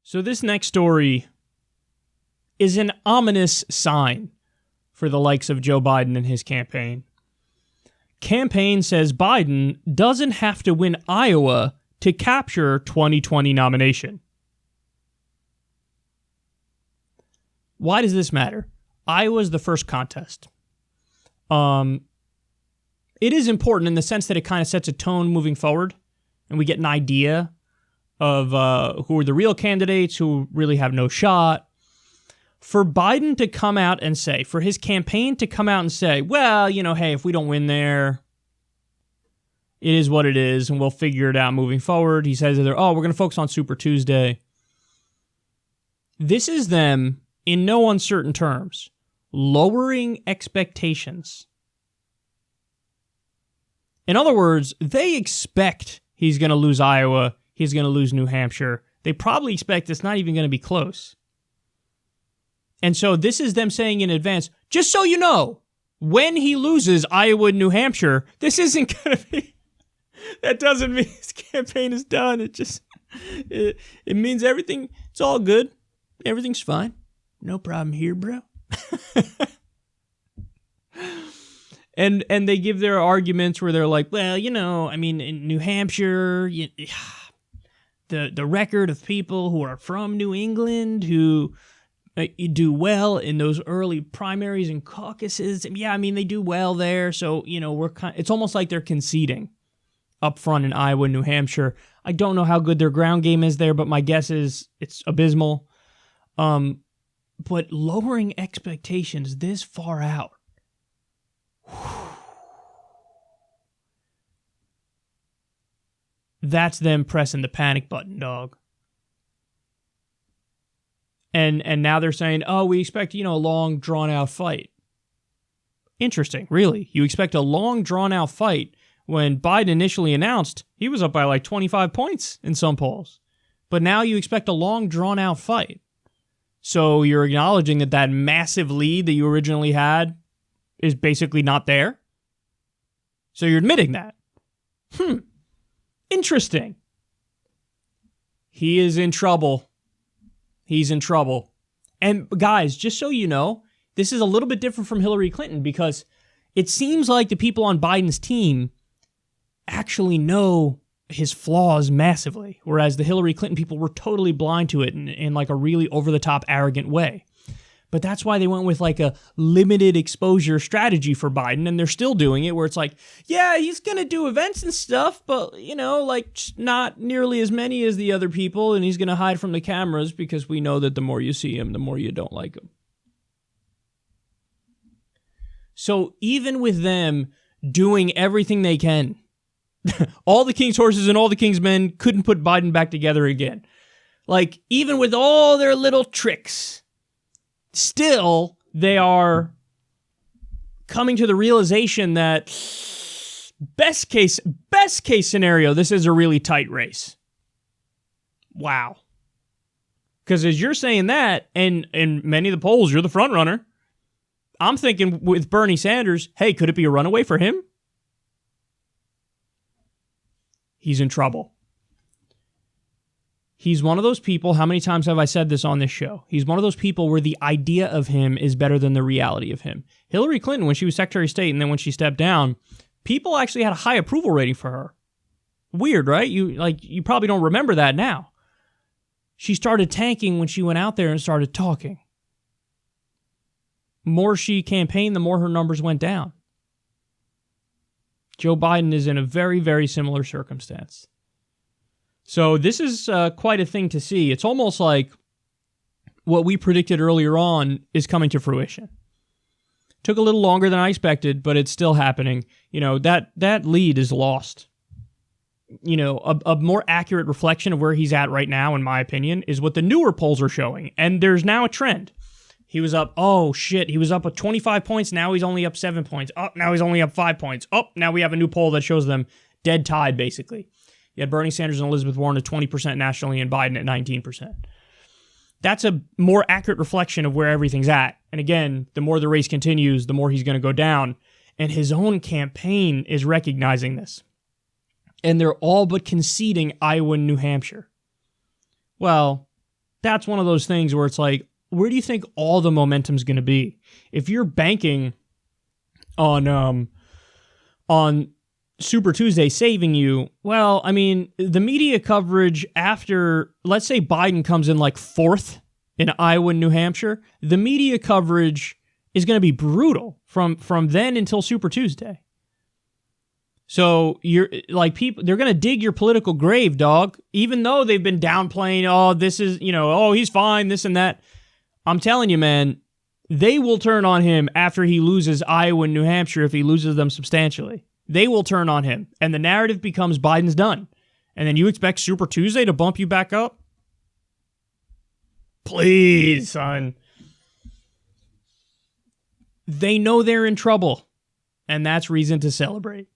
So this next story is an ominous sign for the likes of Joe Biden and his campaign. Campaign says Biden doesn't have to win Iowa to capture 2020 nomination. Why does this matter? Iowa's the first contest. It is important in the sense that it kind of sets a tone moving forward, and we get an idea of who are the real candidates, who really have no shot. For Biden to come out and say, for his campaign to come out and say, well, hey, if we don't win there, it is what it is, and we'll figure it out moving forward. He says, we're going to focus on Super Tuesday. This is them, in no uncertain terms, lowering expectations. In other words, they expect he's going to lose Iowa, he's going to lose New Hampshire. They probably expect it's not even going to be close. And so this is them saying in advance, just so you know, when he loses Iowa and New Hampshire, this isn't going to be, that doesn't mean his campaign is done. It means everything, it's all good. Everything's fine. No problem here, bro. And they give their arguments where they're like, well, in New Hampshire, the record of people who are from New England who do well in those early primaries and caucuses. Yeah, they do well there. So, it's almost like they're conceding up front in Iowa and New Hampshire. I don't know how good their ground game is there, but my guess is it's abysmal. But lowering expectations this far out, that's them pressing the panic button, dog. And now they're saying, we expect, a long, drawn-out fight. Interesting, really. You expect a long, drawn-out fight when Biden initially announced he was up by like 25 points in some polls. But now you expect a long, drawn-out fight. So you're acknowledging that massive lead that you originally had is basically not there? So you're admitting that. Interesting. He is in trouble. He's in trouble. And guys, just so you know, this is a little bit different from Hillary Clinton because it seems like the people on Biden's team actually know his flaws massively, whereas the Hillary Clinton people were totally blind to it in like a really over-the-top, arrogant way. But that's why they went with like a limited exposure strategy for Biden, and they're still doing it where it's like, yeah, he's going to do events and stuff, but, not nearly as many as the other people, and he's going to hide from the cameras because we know that the more you see him, the more you don't like him. So even with them doing everything they can, all the king's horses and all the king's men couldn't put Biden back together again. Like, even with all their little tricks, still, they are coming to the realization that best case scenario, this is a really tight race. Wow. Because as you're saying that, and in many of the polls, you're the front runner. I'm thinking with Bernie Sanders, hey, could it be a runaway for him? He's in trouble. He's one of those people, how many times have I said this on this show? He's one of those people where the idea of him is better than the reality of him. Hillary Clinton, when she was Secretary of State and then when she stepped down, people actually had a high approval rating for her. Weird, right? You probably don't remember that now. She started tanking when she went out there and started talking. The more she campaigned, the more her numbers went down. Joe Biden is in a very, very similar circumstance. So this is quite a thing to see. It's almost like what we predicted earlier on is coming to fruition. Took a little longer than I expected, but it's still happening. That lead is lost. A more accurate reflection of where he's at right now, in my opinion, is what the newer polls are showing. And there's now a trend. He was up, he was up at 25 points. Now he's only up 7 points. Now he's only up 5 points. Now we have a new poll that shows them dead tied, basically. You had Bernie Sanders and Elizabeth Warren at 20% nationally and Biden at 19%. That's a more accurate reflection of where everything's at. And again, the more the race continues, the more he's going to go down. And his own campaign is recognizing this. And they're all but conceding Iowa and New Hampshire. Well, that's one of those things where it's like, where do you think all the momentum's going to be? If you're banking on Super Tuesday saving you, well, I mean, the media coverage after, let's say Biden comes in like 4th in Iowa and New Hampshire, the media coverage is going to be brutal from then until Super Tuesday. So you're like, people, they're going to dig your political grave, dog, even though they've been downplaying, oh, this is, oh, he's fine, this and that. I'm telling you, man, they will turn on him after he loses Iowa and New Hampshire if he loses them substantially. They will turn on him, and the narrative becomes Biden's done. And then you expect Super Tuesday to bump you back up? Please, son. They know they're in trouble, and that's reason to celebrate.